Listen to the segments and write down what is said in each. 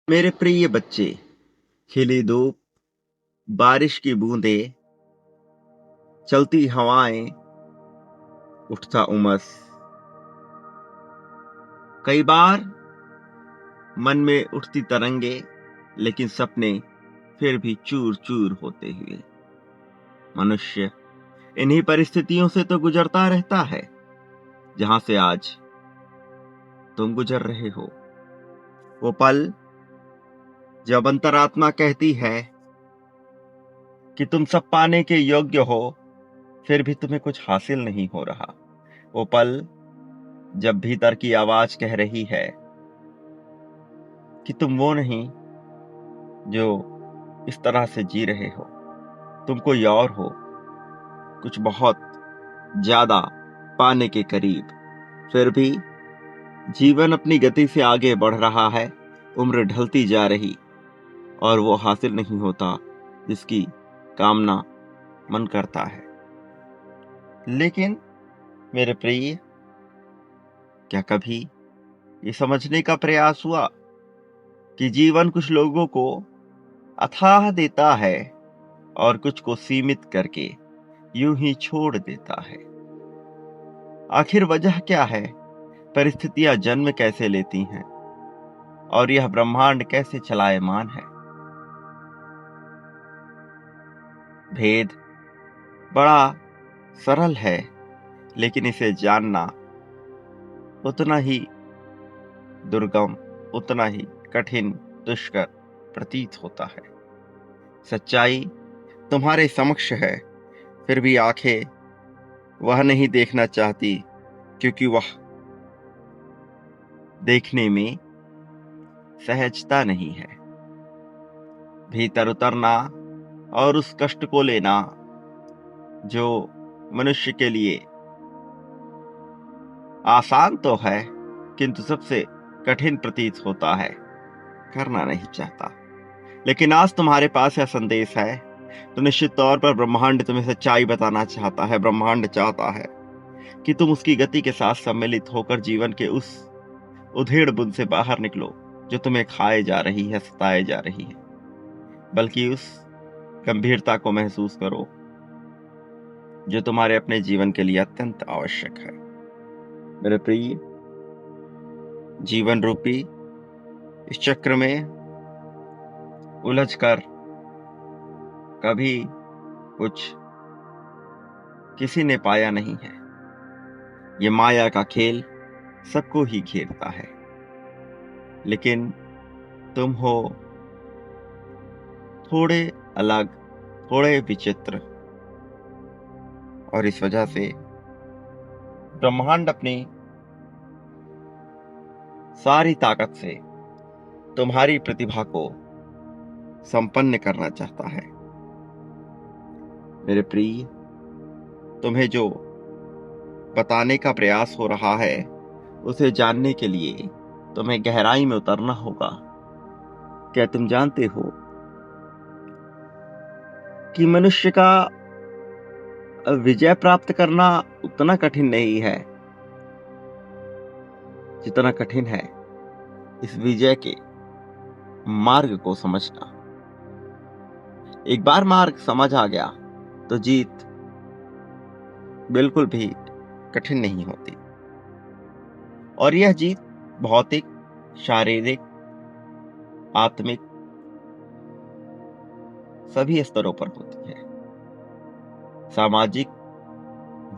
मेरे प्रिय बच्चे, खिली धूप, बारिश की बूंदें, चलती हवाएं, उठता उमस। कई बार मन में उठती तरंगे, लेकिन सपने फिर भी चूर चूर होते हुए। मनुष्य इन्हीं परिस्थितियों से तो गुजरता रहता है, जहां से आज तुम गुजर रहे हो। वो पल जब अंतरात्मा कहती है कि तुम सब पाने के योग्य हो, फिर भी तुम्हें कुछ हासिल नहीं हो रहा। वो पल जब भीतर की आवाज कह रही है कि तुम वो नहीं जो इस तरह से जी रहे हो, तुम कोई और हो, कुछ बहुत ज्यादा पाने के करीब। फिर भी जीवन अपनी गति से आगे बढ़ रहा है, उम्र ढलती जा रही, और वो हासिल नहीं होता जिसकी कामना मन करता है। लेकिन मेरे प्रिय, क्या कभी ये समझने का प्रयास हुआ कि जीवन कुछ लोगों को अथाह देता है और कुछ को सीमित करके यूं ही छोड़ देता है? आखिर वजह क्या है? परिस्थितियां जन्म कैसे लेती हैं और यह ब्रह्मांड कैसे चलायमान है? भेद बड़ा सरल है, लेकिन इसे जानना उतना ही दुर्गम, उतना ही कठिन, दुष्कर प्रतीत होता है। सच्चाई तुम्हारे समक्ष है, फिर भी आंखें वह नहीं देखना चाहती, क्योंकि वह देखने में सहजता नहीं है। भीतर उतरना और उस कष्ट को लेना जो मनुष्य के लिए आसान तो है, किंतु सबसे कठिन प्रतीत होता है, करना नहीं चाहता। लेकिन आज तुम्हारे पास यह संदेश है, तो निश्चित तौर पर ब्रह्मांड तुम्हें सच्चाई बताना चाहता है। ब्रह्मांड चाहता है कि तुम उसकी गति के साथ सम्मिलित होकर जीवन के उस उधेड़ बुन से बाहर निकलो जो तुम्हें खाए जा रही है, सताए जा रही है। बल्कि उस गंभीरता को महसूस करो जो तुम्हारे अपने जीवन के लिए अत्यंत आवश्यक है। मेरे प्रिय, जीवन रूपी इस चक्र में उलझकर कभी कुछ किसी ने पाया नहीं है। ये माया का खेल सबको ही घेरता है, लेकिन तुम हो थोड़े अलग, थोड़े विचित्र, और इस वजह से ब्रह्मांड अपनी सारी ताकत से तुम्हारी प्रतिभा को संपन्न करना चाहता है। मेरे प्रिय, तुम्हें जो बताने का प्रयास हो रहा है, उसे जानने के लिए तुम्हें गहराई में उतरना होगा। क्या तुम जानते हो कि मनुष्य का विजय प्राप्त करना उतना कठिन नहीं है जितना कठिन है इस विजय के मार्ग को समझना। एक बार मार्ग समझ आ गया तो जीत बिल्कुल भी कठिन नहीं होती, और यह जीत भौतिक, शारीरिक, आत्मिक सभी स्तरों पर होती है। सामाजिक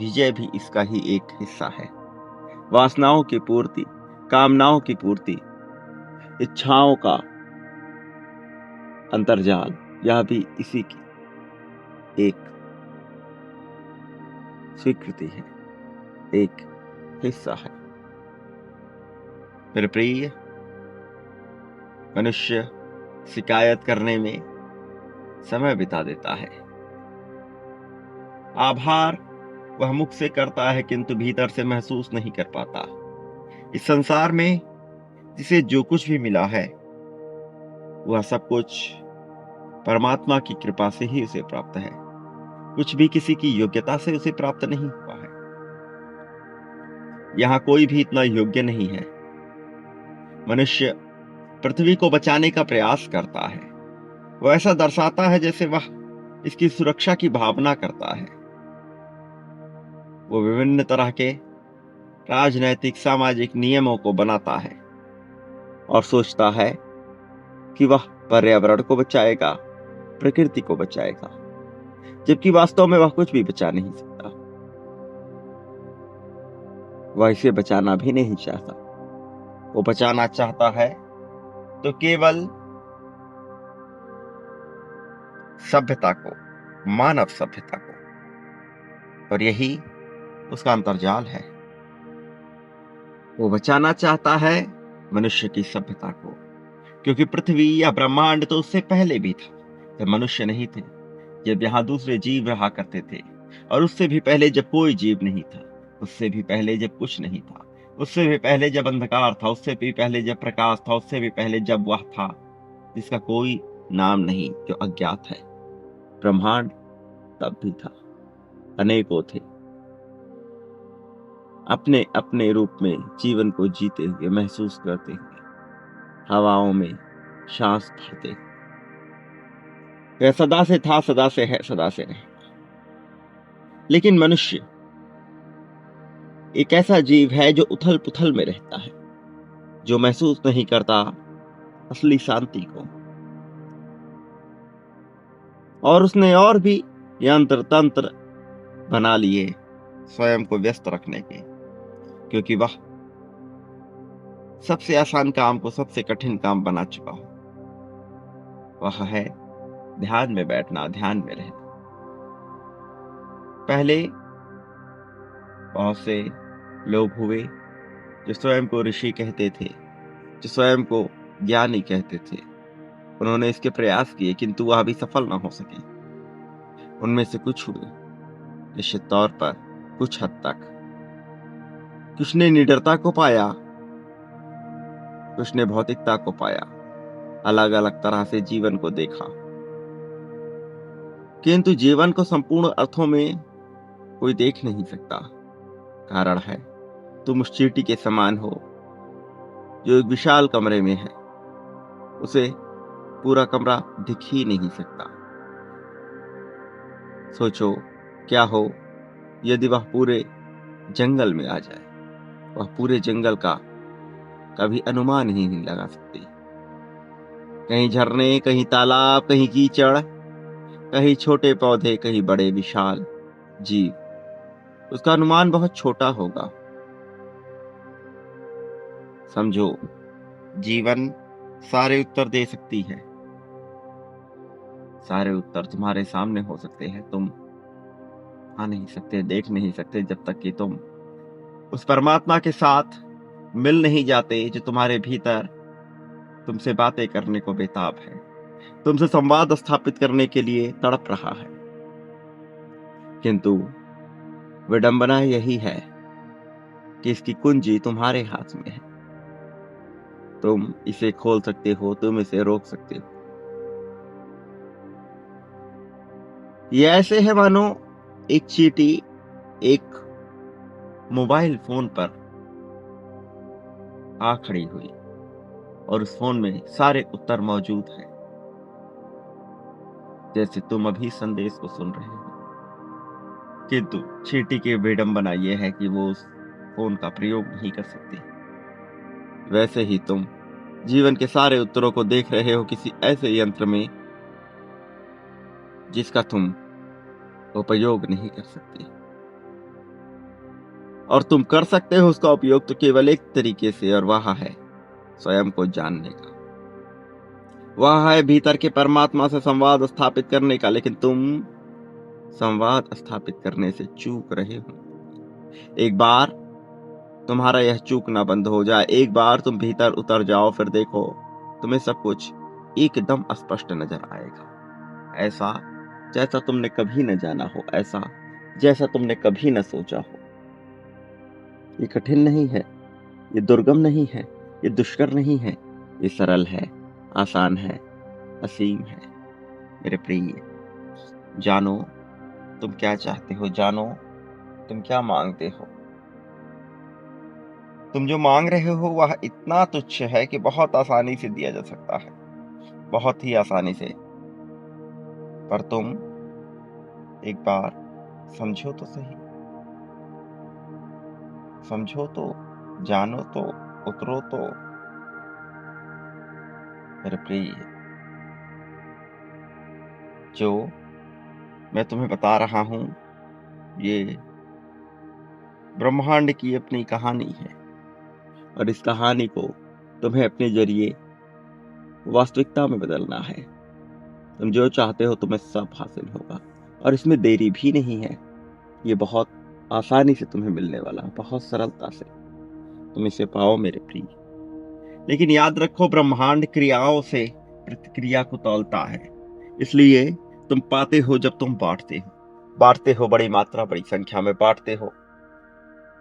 विजय भी इसका ही एक हिस्सा है। वासनाओं की पूर्ति, कामनाओं की पूर्ति, इच्छाओं का अंतर्जाल, यह भी इसी की एक स्वीकृति है, एक हिस्सा है। मेरे प्रिय, मनुष्य शिकायत करने में समय बिता देता है। आभार वह मुख से करता है, किंतु भीतर से महसूस नहीं कर पाता। इस संसार में जिसे जो कुछ भी मिला है, वह सब कुछ परमात्मा की कृपा से ही उसे प्राप्त है। कुछ भी किसी की योग्यता से उसे प्राप्त नहीं हुआ है। यहाँ कोई भी इतना योग्य नहीं है। मनुष्य पृथ्वी को बचाने का प्रयास करता है। वो ऐसा दर्शाता है जैसे वह इसकी सुरक्षा की भावना करता है। वो विभिन्न तरह के राजनैतिक सामाजिक नियमों को बनाता है और सोचता है कि वह पर्यावरण को बचाएगा, प्रकृति को बचाएगा, जबकि वास्तव में वह कुछ भी बचा नहीं सकता। वह इसे बचाना भी नहीं चाहता। वो बचाना चाहता है तो केवल सभ्यता को, मानव सभ्यता को, और यही उसका अंतर्जाल है। वो बचाना चाहता है मनुष्य की सभ्यता को, क्योंकि पृथ्वी या ब्रह्मांड तो उससे पहले भी था, जब मनुष्य नहीं थे, जब यहाँ दूसरे जीव रहा करते थे, और उससे भी पहले जब कोई जीव नहीं था, उससे भी पहले जब कुछ नहीं था, उससे भी पहले जब अंधकार था, उससे भी पहले जब प्रकाश था, उससे भी पहले जब वह था जिसका कोई नाम नहीं, जो अज्ञात है। ब्रह्मांड तब भी था, अनेकों थे, अपने अपने रूप में जीवन को जीते हुए, महसूस करते हुए, हवाओं में सांस भरते। वह सदा से था, सदा से है, सदा से रहे। लेकिन मनुष्य एक ऐसा जीव है जो उथल पुथल में रहता है, जो महसूस नहीं करता असली शांति को। और उसने और भी यंत्र तंत्र बना लिए स्वयं को व्यस्त रखने के, क्योंकि वह सबसे आसान काम को सबसे कठिन काम बना चुका हो। वह है ध्यान में बैठना, ध्यान में रहना। पहले बहुत से लोग हुए जो स्वयं को ऋषि कहते थे, जो स्वयं को ज्ञानी कहते थे। उन्होंने इसके प्रयास किए, किंतु वह भी सफल न हो सके। उनमें से कुछ हुए निश्चित तौर पर, कुछ हद तक। कुछ ने निडरता को पाया, कुछ ने भौतिकता को पाया, अलग अलग तरह से जीवन को देखा। किंतु जीवन को संपूर्ण अर्थों में कोई देख नहीं सकता। कारण है, तुम उस चींटी के समान हो जो एक विशाल कमरे में है। उसे पूरा कमरा दिख ही नहीं सकता। सोचो क्या हो यदि वह पूरे जंगल में आ जाए। वह पूरे जंगल का कभी अनुमान ही नहीं लगा सकती। कहीं झरने, कहीं तालाब, कहीं कीचड़, कहीं छोटे पौधे, कहीं बड़े विशाल जीव। उसका अनुमान बहुत छोटा होगा। समझो, जीवन सारे उत्तर दे सकती है। सारे उत्तर तुम्हारे सामने हो सकते हैं, तुम आ नहीं सकते, देख नहीं सकते, जब तक कि तुम उस परमात्मा के साथ मिल नहीं जाते जो तुम्हारे भीतर तुमसे बातें करने को बेताब है, तुमसे संवाद स्थापित करने के लिए तड़प रहा है। किंतु विडंबना यही है कि इसकी कुंजी तुम्हारे हाथ में है। तुम इसे खोल सकते हो, तुम इसे रोक सकते हो। ये ऐसे है मानो एक चींटी एक मोबाइल फोन पर आ खड़ी हुई और उस फोन में सारे उत्तर मौजूद हैं, जैसे तुम अभी संदेश को सुन रहे हो। किंतु चींटी की विडंबना यह है कि वो उस फोन का प्रयोग नहीं कर सकती। वैसे ही तुम जीवन के सारे उत्तरों को देख रहे हो किसी ऐसे यंत्र में जिसका तुम उपयोग नहीं कर सकते। और तुम कर सकते हो उसका उपयोग तो केवल एक तरीके से, और वह है स्वयं को जानने का। वह है भीतर के परमात्मा से संवाद स्थापित करने का। लेकिन तुम संवाद स्थापित करने से चूक रहे हो। एक बार तुम्हारा यह चूकना बंद हो जाए, एक बार तुम भीतर उतर जाओ, फिर देखो तुम्हें सब कुछ एकदम स्पष्ट नजर आएगा। ऐसा जैसा तुमने कभी न जाना हो, ऐसा जैसा तुमने कभी न सोचा हो। ये कठिन नहीं है, ये दुर्गम नहीं है, ये दुष्कर नहीं है, ये सरल है, आसान है, असीम है। मेरे प्रिय, जानो तुम क्या चाहते हो, जानो तुम क्या मांगते हो। तुम जो मांग रहे हो वह इतना तुच्छ है कि बहुत आसानी से दिया जा सकता है, बहुत ही आसानी से। पर तुम एक बार समझो तो सही, समझो तो, जानो तो, उतरो तो। मेरे प्रिय, जो मैं तुम्हें बता रहा हूं, ये ब्रह्मांड की अपनी कहानी है, और इस कहानी को तुम्हें अपने जरिए वास्तविकता में बदलना है। तुम जो चाहते हो तुम्हें सब हासिल होगा, और इसमें देरी भी नहीं है। ये बहुत आसानी से तुम्हें मिलने वाला है, बहुत सरलता से तुम इसे पाओ मेरे प्रिय। लेकिन याद रखो, ब्रह्मांड क्रियाओं से प्रतिक्रिया को तौलता है। इसलिए तुम पाते हो जब तुम बांटते हो बड़ी मात्रा, बड़ी संख्या में बांटते हो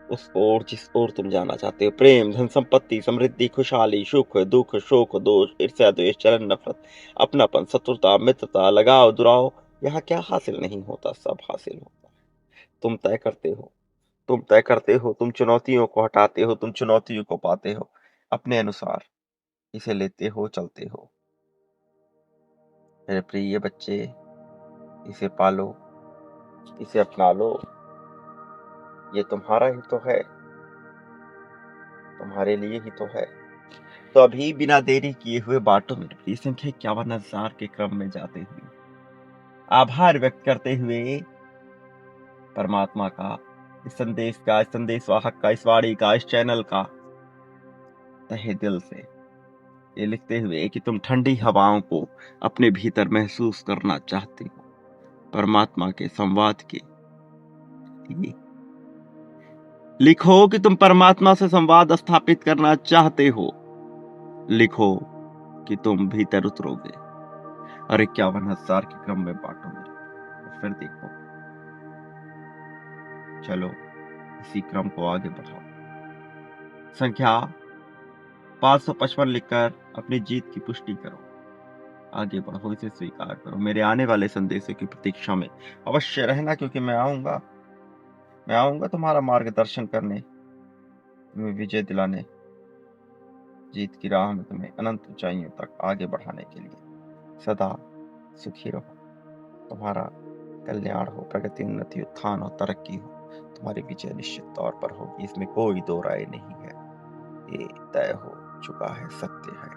उस ओर जिस ओर तुम जाना चाहते हो। प्रेम, धन संपत्ति, समृद्धि, खुशहाली, सुख, दुख, शोक, दोष, ईर्ष्या, द्वेष, जलन, नफरत, अपनापन, शत्रुता, मित्रता, लगाव, दुराव, यहाँ क्या हासिल नहीं होता, सब हासिल होता है। तुम तय करते हो, तुम तय करते हो, तुम चुनौतियों को हटाते हो, तुम चुनौतियों को पाते हो अपने अनुसार, इसे लेते हो, चलते हो। मेरे प्रिय बच्चे, इसे पालो, इसे अपना लो। ये तुम्हारा ही तो है, तुम्हारे लिए ही तो है। तो अभी बिना देरी किए हुए बांटो मेरे प्रिय। संख्या 51,000 के क्रम में जाते हुए आभार व्यक्त करते हुए परमात्मा का, इस संदेश का, इस संदेशवाहक का, इस वाणी का, इस चैनल का तहे दिल से ये लिखते हुए कि तुम ठंडी हवाओं को अपने भीतर महसूस करना चाहते हो, परमात्मा के संवाद के लिए लिखो कि तुम परमात्मा से संवाद स्थापित करना चाहते हो। लिखो कि तुम भीतर उतरोगे और 51,000 के क्रम में बांटो मेरे, और फिर देखो। चलो इसी क्रम को आगे बढ़ाओ। संख्या 555 लिखकर अपनी जीत की पुष्टि करो। आगे बढ़ो, इसे स्वीकार करो। मेरे आने वाले संदेशों की प्रतीक्षा में अवश्य रहना, क्योंकि मैं आऊंगा तुम्हारा मार्गदर्शन करने, तुम्हें विजय दिलाने, जीत की राह में तुम्हें अनंत ऊंचाइयों तक आगे बढ़ाने के लिए। सदा सुखी रहो, तुम्हारा कल्याण हो, प्रगति, उन्नति, उत्थान और तरक्की हो। तुम्हारी विजय निश्चित तौर पर होगी, इसमें कोई दो राय नहीं है। ये तय हो चुका है, सत्य है।